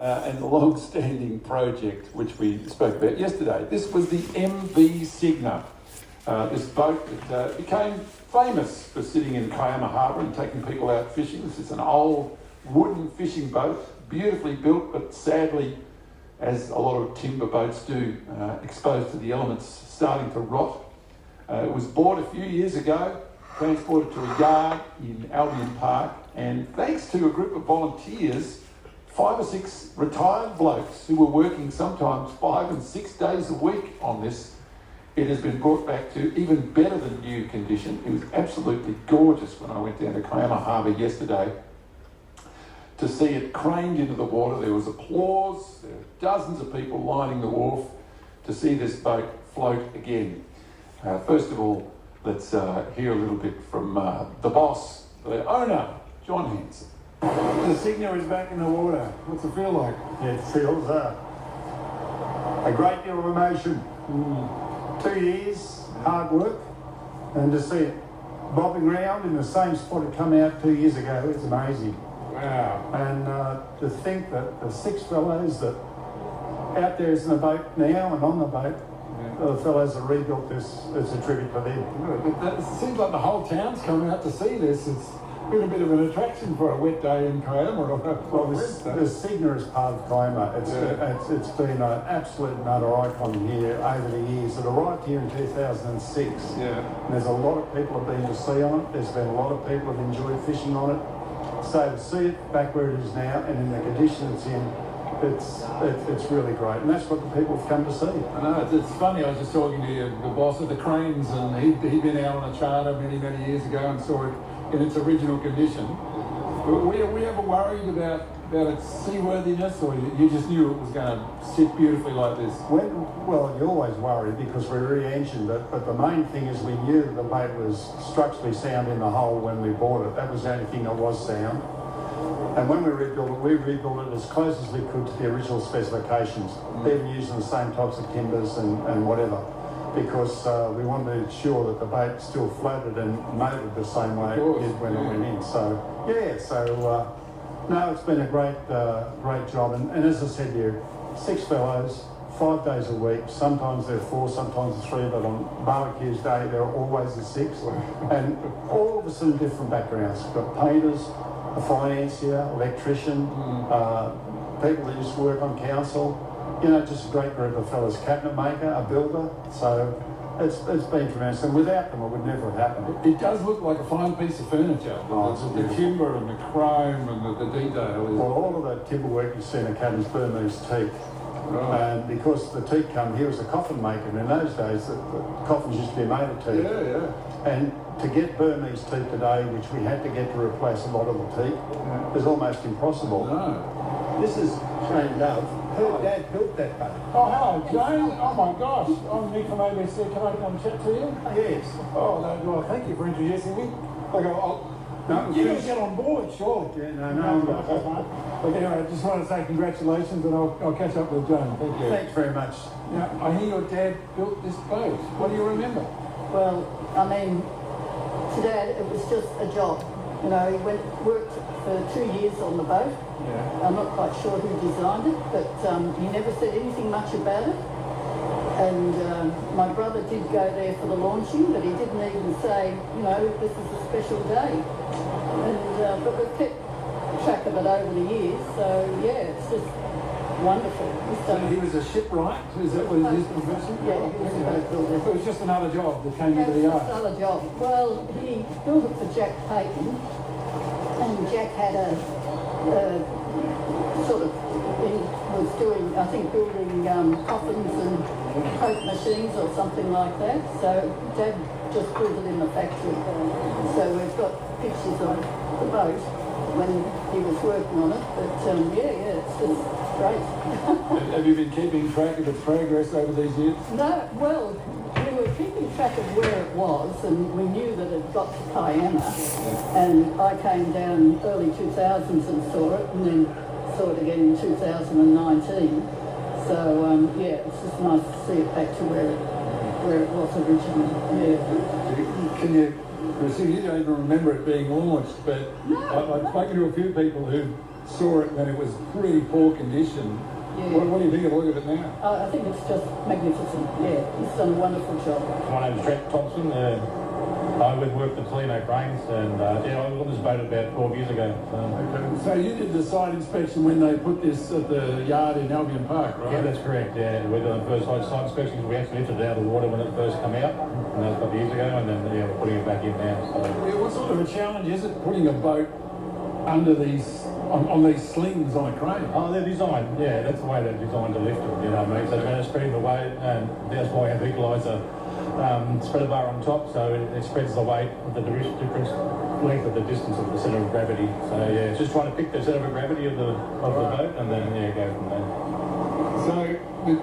and the long-standing project which we spoke about yesterday. This was the V Signa, this boat that became famous for sitting in Kiama Harbour and taking people out fishing. This is an old wooden fishing boat, beautifully built, but sadly, as a lot of timber boats do, exposed to the elements, starting to rot. It was bought a few years ago, transported to a yard in Albion Park, and thanks to a group of volunteers, 5 or 6 retired blokes who were working sometimes 5 and 6 days a week on this, it has been brought back to even better than new condition. It was absolutely gorgeous when I went down to Kiama Harbour yesterday to see it craned into the water. There was applause, there were dozens of people lining the wharf to see this boat float again. First of all, let's hear a little bit from the boss, the owner, John Hanson. The Signa is back in the water. What's it feel like? It feels a great deal of emotion. 2 years, hard work, and to see it bobbing around in the same spot it come out 2 years ago, it's amazing. Wow. And to think that the 6 fellows that out there is in the boat now and on the boat, the fellows that rebuilt this, it's a tribute to them. It seems like the whole town's come out to see this. It's been a bit of an attraction for a wet day in Kiama. Well, the Signa is part of Kiama. It's been an absolute and utter icon here over the years. It arrived here in 2006. Yeah. And there's a lot of people have been to sea on it. There's been a lot of people who've enjoyed fishing on it. So to see it back where it is now and in the condition it's in, it's really great, and that's what the people have come to see. I know, it's funny, I was just talking to the boss of the cranes, and he'd been out on a charter many years ago and saw it in its original condition. But were you ever worried about its seaworthiness, or you just knew it was going to sit beautifully like this? Well, you always worry because we're re-engined it, but the main thing is we knew the boat was structurally sound in the hull when we bought it. That was the only thing that was sound. And when we rebuilt it as close as we could to the original specifications, even using the same types of timbers and whatever, because we wanted to ensure that the boat still floated and motored the same way it did when it went in. So, no, it's been a great job. And as I said here, 6 fellows, 5 days a week. Sometimes they're 4, sometimes they're 3, but on barbecues day, there are always the 6. And all of us in different backgrounds. We've got painters, a financier, electrician, people that used to work on council, just a great group of fellas, cabinet maker, a builder. So it's been tremendous, and without them it would never have happened. It does look like a fine piece of furniture. The timber and the chrome and the detail. Well, all of that timber work you see in the cabin's Burmese teak. Right. And because the teak come here was a coffin maker, and in those days the coffins used to be made of teak. Yeah. And to get Burmese teak today, which we had to get to replace a lot of the teak, is almost impossible. No. This is Jane Dove. Her dad built that boat. Oh, hello, Jane. Oh, my gosh. I'm Nick from ABC. Can I come chat to you? Yes. Oh, no, well, thank you for introducing me. You're going to get on board, surely. Yeah, no. But anyway, I just want to say congratulations, and I'll catch up with Jane. Thank you. Thanks very much. Now, I hear your dad built this boat. What do you remember? Well, I mean, to Dad, it was just a job. He worked for 2 years on the boat. Yeah. I'm not quite sure who designed it, but he never said anything much about it. And my brother did go there for the launching, but he didn't even say, this is a special day. And but we've kept track of it over the years, so yeah, it's just wonderful. He was a shipwright? Is that what his profession? Yeah, he was a boat builder. It was just another job that came into the Just yard. another job. Well, he built it for Jack Payton, and Jack had a was doing, I think, building coffins and coke machines or something like that. So Dad just built it in the factory. So we've got pictures of the boat when he was working on it. But it's just great. Have you been keeping track of its progress over these years? No, well, we were keeping track of where it was, and we knew that it got to Kiama. And I came down early 2000s and saw it, and then saw it again in 2019. So it's just nice to see it back to where it was originally. Yeah. Can you don't even remember it being launched, but No. I've spoken to a few people who saw it when it was pretty poor condition. Yeah. What do you think of the look of it now? I think it's just magnificent. Yeah, he's done a wonderful job. My name's Trent Thompson. I worked for Toledo Cranes, and I was on this boat about 12 years ago. So you did the site inspection when they put this at the yard in Albion Park, right? Yeah, that's correct. Yeah, we did the first site inspections. We actually lifted it out of the water when it first came out, and that was a couple of years ago, and then we're putting it back in now. So. Yeah, what sort of a challenge is it putting a boat under these on these slings on a crane? Oh, they're designed. Yeah, that's the way they're designed to lift it. You know what I mean? So they're going to spread the weight, and that's why we have equaliser spreader bar on top, so it spreads the weight at the different length of the distance of the centre of gravity. So yeah, it's just trying to pick the centre of gravity of the boat, and then go from there. So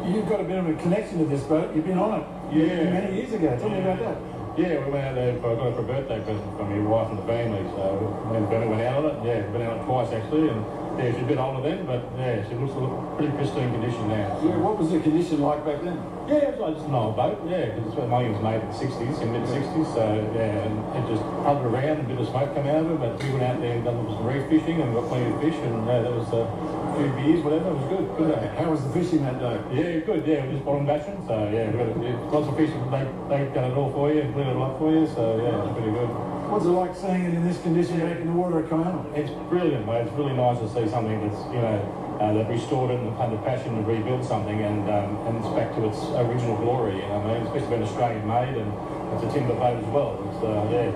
you've got a bit of a connection to this boat. You've been on it many years ago. Tell me about that. Yeah, we went out there I got it for a birthday present from my wife and the family, so me and Benny went out on it. Yeah, been out on it twice actually, and yeah, she's a bit older then, but yeah, she looks pretty pristine condition now. So. Yeah, what was the condition like back then? Yeah, it was like just an old boat, yeah, because mine was made in the 60s, in mid-60s, so yeah, and it just hovered around, a bit of smoke came out of it, but we went out there and done some reef fishing and got plenty of fish, and that was a few beers, whatever, it was good. How was the fishing that day? Yeah, good, yeah, we just bottom bashing, so yeah, we got lots of fish, they got it all for you, clean it up for you, so yeah, it's pretty good. What's it like seeing it in this condition back in the water at Kiama? It's brilliant, mate. It's really nice to see something that's, they've restored it and under passion to rebuild something, and it's back to its original glory, you know what I mean? Especially being Australian made, and it's a timber boat as well. It's,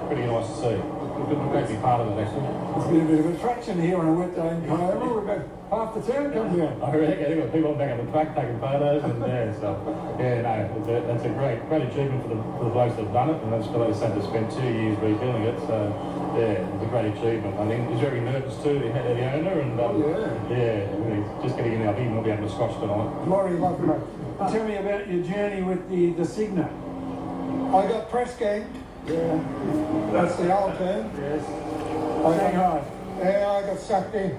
pretty nice to see. Good to be part of it, actually. It's been a bit of attraction here on a wet day in Kiama. We've got half the town comes down. I reckon they've got people back on the truck taking photos, and that's a great achievement for the blokes that've done it, and that's what they said to spend 2 years rebuilding it, so yeah, it's a great achievement. I think he's very nervous too, the owner, and he's just getting in our heat and we'll be able to scotch tonight. Laurie, welcome back. Tell me about your journey with the Signa. I got press gang. Yeah. That's the old term. Yes. Shanghai. Yeah, I got sucked in.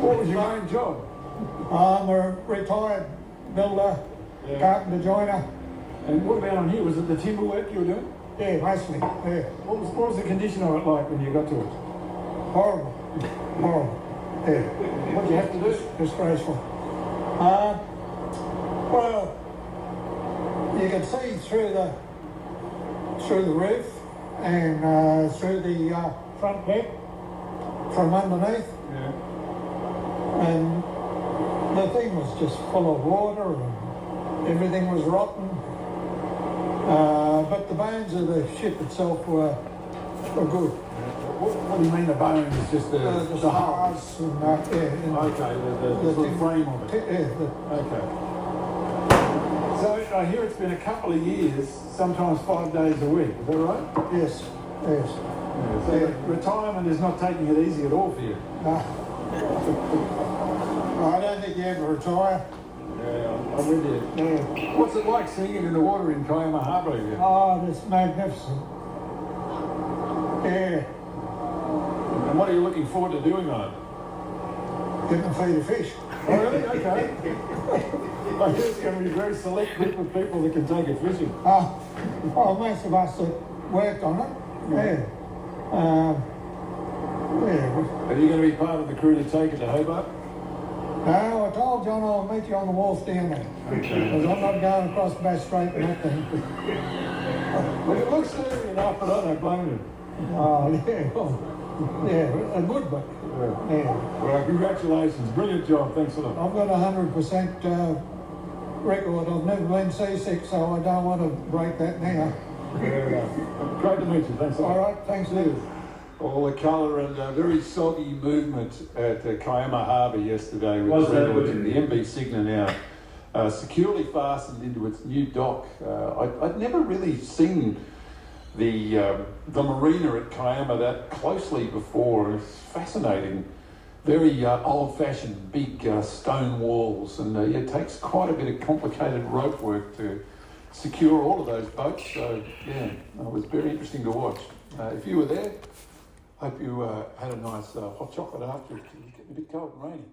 What was your main job? I'm a retired builder, carpenter joiner. And what about on here? Was it the timber work you were doing? Yeah, mostly. Yeah. What was the condition of it like when you got to it? Horrible. Horrible. Yeah. What did you have to do? Disgraceful. Well, you can see through the roof and through the front deck from underneath. Yeah. And the thing was just full of water and everything was rotten. But the bones of the ship itself were good. What do you mean the bones? Just the hulls and okay, the frame of it. Okay. So I hear it's been a couple of years, sometimes 5 days a week. Is that right? Yes. Yeah, so retirement is not taking it easy at all for you. No. I don't think you ever retire. Yeah, I'm with you. Yeah. What's it like seeing it in the water in Kiama Harbour again? Oh, it's magnificent. Yeah. And what are you looking forward to doing on it? Getting to feed the fish. Oh, really? Okay. I hear it's going to be a very select group of people that can take it fishing. Most of us that worked on it. Yeah. Are you going to be part of the crew to take it to Hobart? No, I told John I'll meet you on the wharf down there. Because I'm not going across Bass Strait in that thing. Well, it looks scary enough, but I don't blame you. Oh, yeah. Yeah, a good boat. Yeah. Well, congratulations. Brilliant job. Thanks a lot. I've got 100% record. I've never been seasick, so I don't want to break that now. Great to meet you. Thanks a lot. All right, thanks, Liz. All the colour and very soggy movement at Kiama Harbour yesterday with the records in the MV Signa now securely fastened into its new dock. I'd never really seen the marina at Kiama that closely before. It's fascinating. Very old-fashioned, big stone walls, and it takes quite a bit of complicated rope work to secure all of those boats. So yeah, it was very interesting to watch. If you were there, hope you had a nice hot chocolate after. It's getting a bit cold and rainy.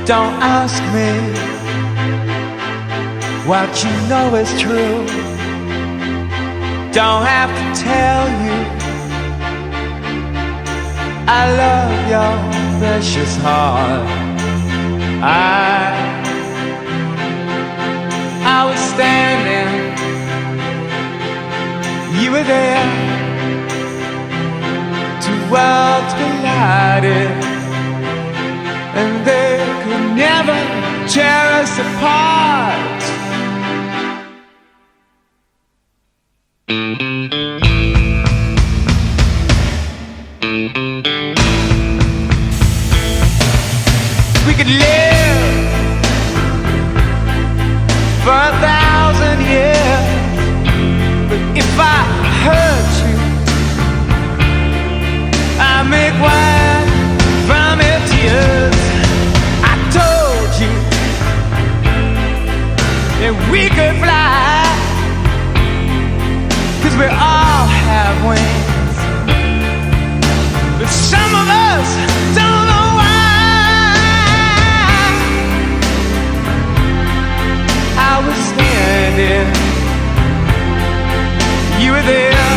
Don't ask me what you know is true. Don't have to tell you I love your precious heart. I was standing, you were there. Two worlds collided, and they could never tear us apart. We could live for 1,000 years, but if I hurt you, I make wine from your tears. I told you that we could fly, 'cause we all have wings, but some of us don't know why. I was standing, you were there.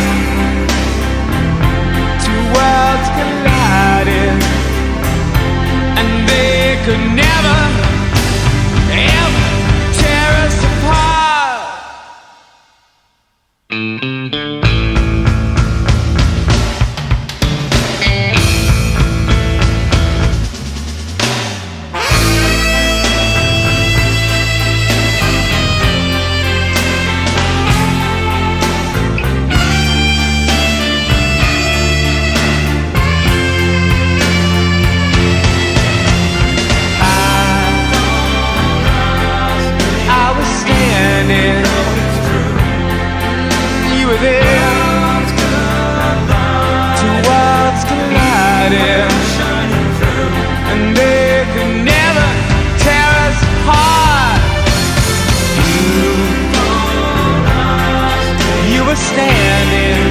Two worlds collided, and they could never, ever tear us apart. You were there. Two worlds collided, and they could never tear us apart. You were standing,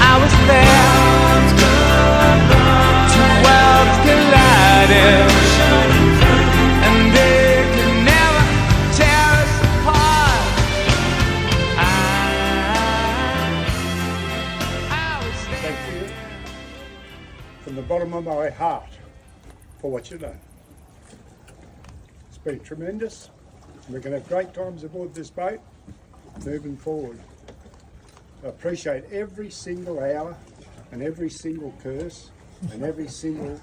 I was there. Two worlds collided, and they could never tear us apart. Thank you from the bottom of my heart for what you've done. It's been tremendous. We're going to have great times aboard this boat moving forward. I appreciate every single hour and every single curse and every single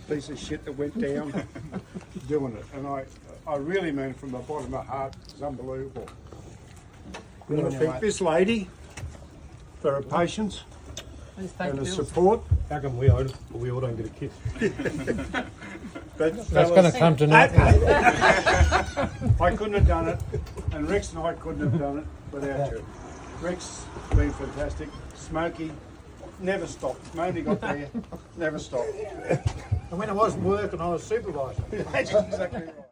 piece of shit that went down doing it. And I really mean from the bottom of my heart, it's unbelievable. I want to thank this lady for her patience and her support. How come we all don't get a kiss? That's going to come to nothing. I couldn't have done it, and Rex and I couldn't have done it without you. Rex has been fantastic. Smokey never stopped. Mainly got there, never stopped. And when I wasn't working, I was supervisor. That's exactly right.